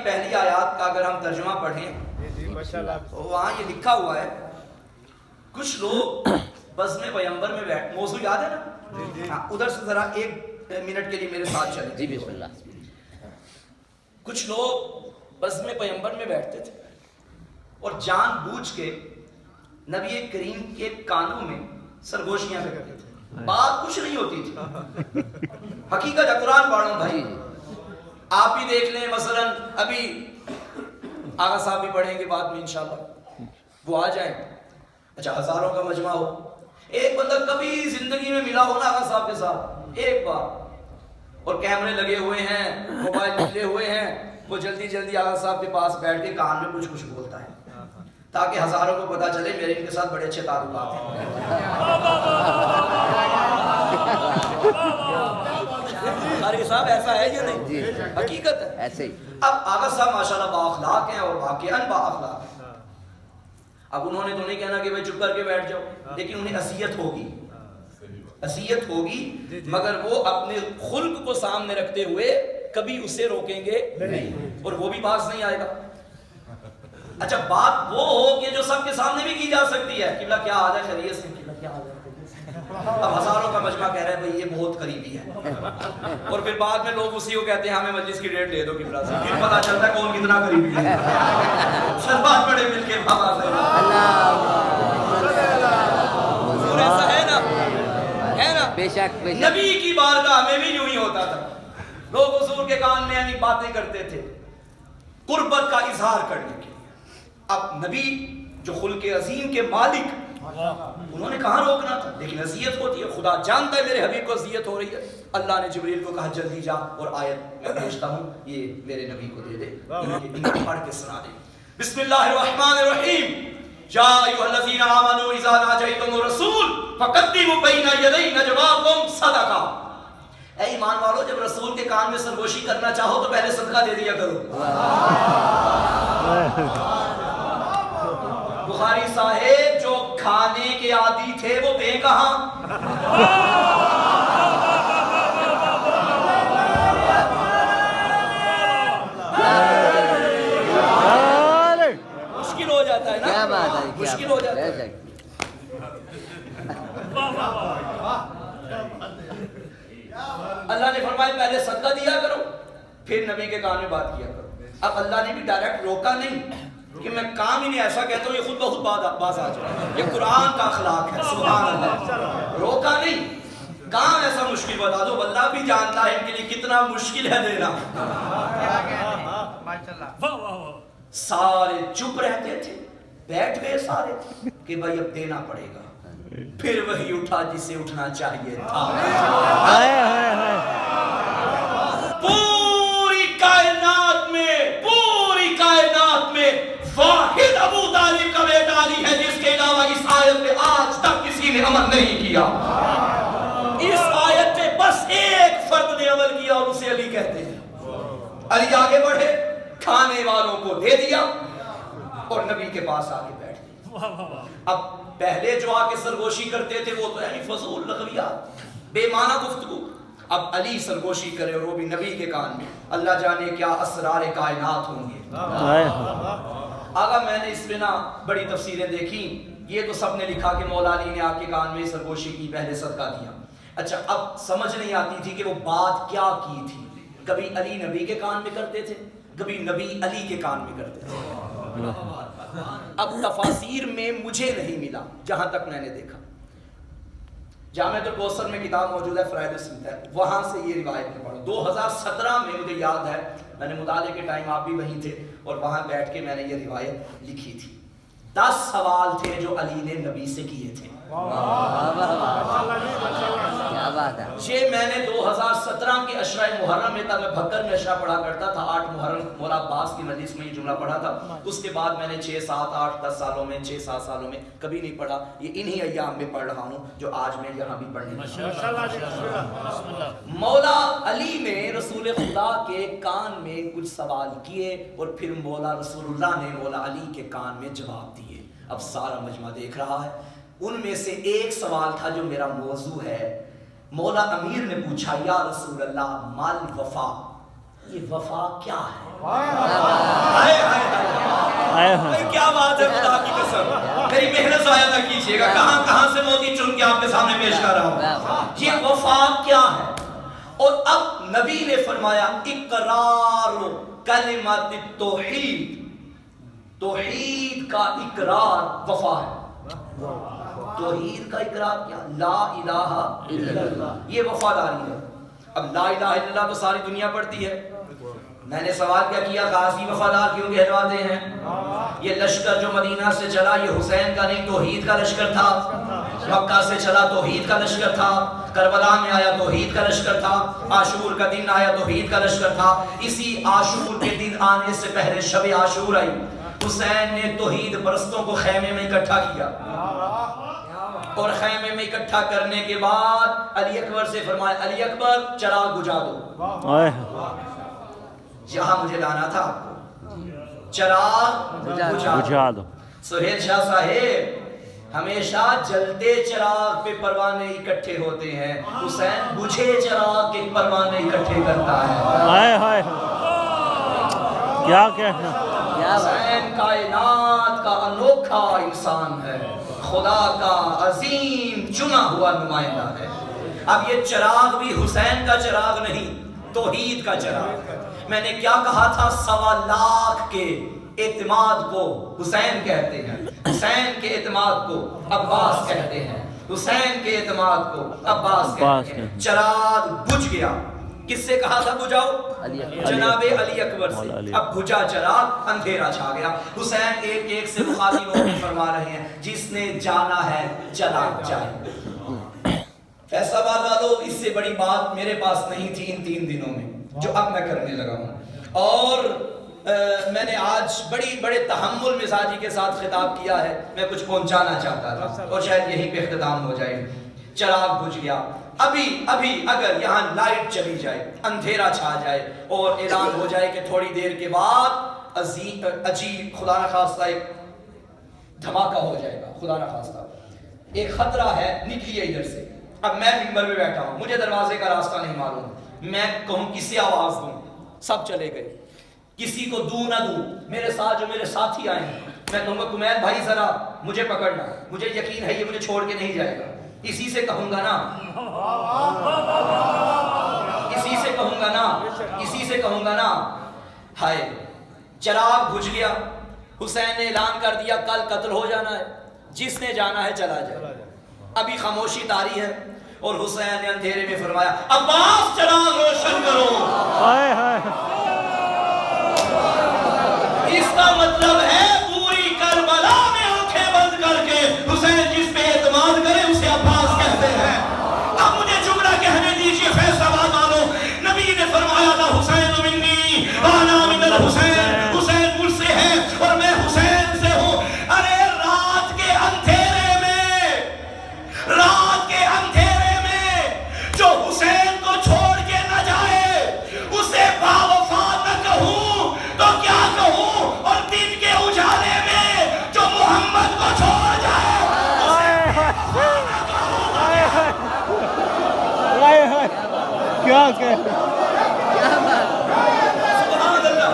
پہلی آیات کا اگر ہم ترجمہ پڑھیں تو وہاں یہ لکھا ہوا ہے کچھ لوگ بزم پیمبر میں بیٹھ، موضوع یاد ہے نا؟ ادھر سے ذرا ایک منٹ کے لیے میرے ساتھ چلیں. جی بسم اللہ. کچھ لوگ بزم پیمبر میں بیٹھتے تھے اور جان بوجھ کے نبی کریم کے کانوں میں سرگوشیاں کرتے تھے. بات کچھ نہیں ہوتی تھی، حقیقت ہے. قرآن پڑھو بھائی، آپ بھی دیکھ لیں. مثلا ابھی آغا صاحب بھی پڑھیں گے بعد میں انشاءاللہ، وہ آ جائیں. اچھا ہزاروں کا مجمع ہو، ایک بندہ کبھی زندگی میں ملا ہو نا آغا صاحب کے ساتھ ایک بار، اور کیمرے لگے ہوئے ہیں، موبائل لگے ہوئے ہیں، وہ جلدی جلدی آغا صاحب کے پاس بیٹھ کے کان میں کچھ بولتا ہے تاکہ ہزاروں کو پتا چلے میرے ان کے ساتھ بڑے اچھے تعلقات ہیں. قاری صاحب ایسا ہے یا نہیں؟ حقیقت ہے ایسے ہی. اب آغا صاحب ماشاءاللہ با اخلاق ہیں اور واقعاً با اخلاق ہیں. اب انہوں نے تو نہیں کہنا کہ بھائی چپ کر کے بیٹھ جاؤ، لیکن انہیں اذیت ہوگی، اذیت ہوگی، مگر وہ اپنے خلق کو سامنے رکھتے ہوئے کبھی اسے روکیں گے نہیں، اور وہ بھی باز نہیں آئے گا. اچھا بات وہ ہو کہ جو سب کے سامنے بھی کی جا سکتی ہے، قبلہ کیا حال ہے خیریت سے، قبلہ کیا حال ہے خیریت سے. اب ہزاروں کا مجمع کہہ رہا ہے بھائی یہ بہت قریبی ہے، اور پھر بعد میں لوگ اسی کو کہتے ہیں ہمیں مجلس کی ڈیٹ دے دو قبلہ سے. پھر پتہ چلتا ہے کون کتنا قریبی ہے. سب بات بڑے مل کے بابا سے ایسا ہے نا، ہے نا. بے شک بے شک. نبی کی بارگاہ میں بھی یوں ہی ہوتا تھا. لوگ حضور کے کان میں یعنی باتیں کرتے تھے قربت کا اظہار کرنے کے. اب نبی جو خلق عظیم کے مالک، انہوں نے کہاں روکنا تھا، لیکن اذیت ہوتی ہے. خدا جانتا ہے میرے حبیب کو اذیت ہو رہی ہے. اللہ نے جبریل کو کہا جلدی جا اور آیت میں بھیجتا ہوں، یہ میرے نبی کو دے دے، انہیں پڑھ کے سنا دے. بسم اللہ الرحمن الرحیم. یا ایھا الذین آمنوا اذا ناجیتم الرسول فقدموا بین یدی نجواکم صدقہ. اے ایمان والو، جب رسول کے کان میں سرگوشی کرنا چاہو تو پہلے صدقہ دے دیا کرو. بخاری صاحب جو کھانے کے عادی تھے وہ دیں کہاں؟ مشکل ہو جاتا ہے نا، کیا بات ہے، مشکل ہو جاتا ہے. اللہ نے فرمایا پہلے صدقہ دیا کرو پھر نبی کے کان میں بات کیا کرو. اب اللہ نے بھی ڈائریکٹ روکا نہیں کہ میں کام ہی نہیں ایسا کہتا ہوں یہ خود بخود باز آ جائے. یہ قرآن کا اخلاق ہے، سبحان اللہ. روکا نہیں، کام ایسا مشکل بتا دو. اللہ بھی جانتا ہے ان کے لیے کتنا مشکل ہے دینا. سارے چپ رہتے تھے، بیٹھ گئے سارے کہ بھائی اب دینا پڑے گا. پھر وہی اٹھا جسے اٹھنا چاہیے تھا. پوری کائنات میں واحد ابو طالب کا بیٹا علی ہے جس کے علاوہ اس آیت پہ آج تک کسی نے عمل نہیں کیا. اس آیت پہ بس ایک فرد نے عمل کیا اور اسے علی کہتے ہیں. علی آگے بڑھے، کھانے والوں کو دے دیا اور نبی کے پاس آگے بیٹھ گئے. اب پہلے جو آ کے سرگوشی کرتے تھے وہ تو یعنی فضول لغویات، بے معنی گفتگو. اب علی سرگوشی کرے اور وہ بھی نبی کے کان میں. اللہ جانے کیا اسرار کائنات ہوں گے. آگا میں نے اس میں نا بڑی تفسیریں دیکھی. یہ تو سب نے لکھا کہ مولا علی نے آ کے کان میں سرگوشی کی، پہلے صدقہ دیا. اچھا اب سمجھ نہیں آتی تھی کہ وہ بات کیا کی تھی. کبھی علی نبی کے کان میں کرتے تھے، کبھی نبی علی کے کان میں کرتے تھے. اب تفاسیر میں مجھے نہیں ملا جہاں تک میں نے دیکھا. جامعۃ الکوثر میں کتاب موجود ہے فرائد السنت ہے، وہاں سے یہ روایت میں پڑھا. 2017 میں مجھے یاد ہے، میں نے مطالعے کے ٹائم آپ بھی وہیں تھے اور وہاں بیٹھ کے میں نے یہ روایت لکھی تھی. 10 سوال تھے جو علی نے نبی سے کیے تھے. کیا بات ہے. یہ میں نے 2017 کے عشرہ محرم میں تھا، میں بھکر میں عشرہ پڑھا کرتا تھا. 8 محرم مولا عباس کی مجلس میں یہ جملہ پڑھا تھا. اس کے بعد میں نے 6 7 8 10 سالوں میں 6 7 سالوں میں کبھی نہیں پڑھا. یہ انہی ایام میں پڑھ رہا ہوں جو آج میں یہاں بھی پڑھنے لگا. مولا علی نے رسول خدا کے کان میں کچھ سوال کیے اور پھر مولا رسول اللہ نے مولا علی کے کان میں جواب دیے. اب سارا مجمع دیکھ رہا ہے. ان میں سے ایک سوال تھا جو میرا موضوع ہے. مولا امیر نے پوچھا یا رسول اللہ مال وفا، یہ وفا کیا ہے؟ کیا بات ہے، خدا کی قسم، میری محنت ضائع نہ کیجیے گا، کہاں کہاں سے موتی چن کے آپ کے سامنے پیش کر رہا ہوں. یہ وفا کیا ہے؟ اور اب نبی نے فرمایا اقرار کلمت التوحید، توحید کا اقرار وفا ہے. توحید کا اقرار کیا؟ لا الہ الا اللہ، یہ وفاداری ہے. اب لا الہ الا اللہ تو ساری دنیا پڑھتی ہے. میں نے سوال کیا کیا، غازی وفادار کیوں کہلواتے ہیں؟ یہ لشکر جو مدینہ سے چلا یہ حسین کا نہیں، توحید کا لشکر تھا. مکہ سے چلا توحید کا لشکر تھا، کربلا میں آیا توحید کا لشکر تھا، عاشور کا دن آیا توحید کا لشکر تھا. اسی عاشور کے دن آنے سے پہلے شب عاشور آئی، حسین نے توحید پرستوں کو خیمے میں اکٹھا کیا، اور خیمے میں اکٹھا کرنے کے بعد علی اکبر سے فرمایا علی اکبر چراغ بجھا دو. یہاں مجھے لانا تھا آپ کو، چراغ بجھا دو. سہیل شاہ صاحب، ہمیشہ جلتے چراغ پہ پروانے اکٹھے ہوتے ہیں، حسین بجھے چراغ کے پروانے اکٹھے کرتا ہے. کیا کہنا، حسین کائنات کا انوکھا انسان ہے، خدا کا عظیم چنا ہوا نمائندہ ہے. اب یہ چراغ بھی حسین کا چراغ نہیں، توحید کا چراغ. میں نے کیا کہا تھا، 1.25 لاکھ کے اعتماد کو حسین کہتے ہیں، حسین کے اعتماد کو عباس کہتے ہیں، حسین کے اعتماد کو عباس کہتے ہیں. چراغ بجھ گیا، کس سے کہا تھا بجھاؤ؟ جناب علی اکبر سے. اب بجھا چراغ، اندھیرا چھا گیا. حسین ایک ایک سے مخاطبوں کو فرما رہے ہیں جس نے جانا ہے چلا جائے. فیصل آباد والوں، اس سے بڑی بات میرے پاس نہیں تھی ان 3 دنوں میں جو اب میں کرنے لگا ہوں. اور میں نے آج بڑے تحمل مزاجی کے ساتھ خطاب کیا ہے، میں کچھ پہنچانا چاہتا تھا اور شاید یہیں پہ اختتام ہو جائے. چراغ بجھ گیا. ابھی اگر یہاں لائٹ چلی جائے، اندھیرا چھا جائے اور اعلان ہو جائے کہ تھوڑی دیر کے بعد عجیب خدا نخواستہ ایک دھماکہ ہو جائے گا، خدا نخواستہ ایک خطرہ ہے، نکلیے ادھر سے. اب میں ممبر پہ بیٹھا ہوں، مجھے دروازے کا راستہ نہیں معلوم، میں کہوں کسی آواز دوں، سب چلے گئے. کسی کو دوں نہ دوں، میرے ساتھ جو میرے ساتھی آئے ہیں، میں کہوں گا کمیل بھائی ذرا مجھے پکڑنا، مجھے یقین ہے یہ مجھے چھوڑ کے نہیں جائے گا. اسی سے کہوں گا نا، اسی سے کہوں گا نا، اسی سے کہوں گا نا. ہائے، چراغ بجھ گیا. حسین نے اعلان کر دیا کل قتل ہو جانا ہے، جس نے جانا ہے چلا جائے. ابھی خاموشی طاری ہے اور حسین نے اندھیرے میں فرمایا عباس چراغ روشن کرو. اس کا مطلب ہے پوری کربلا میں آنکھیں بند کر کے حسین جس پہ اعتماد کرے اسے عباس کہتے ہیں. اب مجھے جملہ کہنے دیجئے فیصل آباد والوں، نبی نے فرمایا تھا حسین منی وانا من الحسین، حسین مجھ سے ہے اور میں حسین سے ہوں. ارے رات کے اندھیرے میں جو حسین کو چھوڑ کے نہ جائے اسے باوفا نہ کہوں تو کیا کہوں، اور دن کے اجالے میں جو محمد کو چھوڑ جائے کیا کہ سبحان اللہ.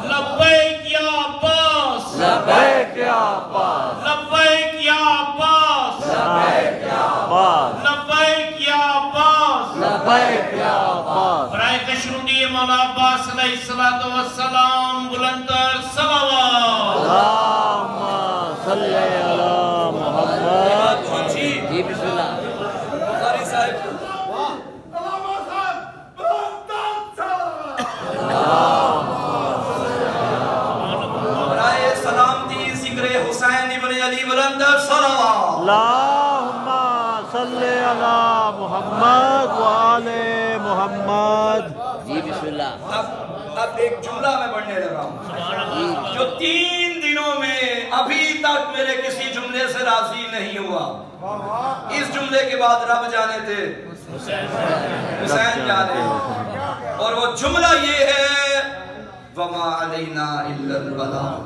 لبیک یا عباس، لبیک یا عباس، لبیک یا عباس، لبیک یا عباس، لبیک یا عباس، لبیک یا عباس. برائے کشرودی مولا عباس علیہ السلام بلندر صلوات. اللہم صلی علی محمد. جی بسم اللہ. قاری صاحب برائے سلامتی ذکر حسین ابن علی بلندر صلوات. اللہم صلی علی محمد وآل محمد. جی بسم اللہ. اب ایک جملہ میں پڑھنے لگا ہوں جو 3 دنوں میں اب ابھی تک میرے کسی جملے سے راضی نہیں ہوا. اس جملے کے بعد رب جانے تھے حسین جانے. اور وہ جملہ یہ ہے وَمَا عَلَيْنَا إِلَّا الْبَلَاغُ.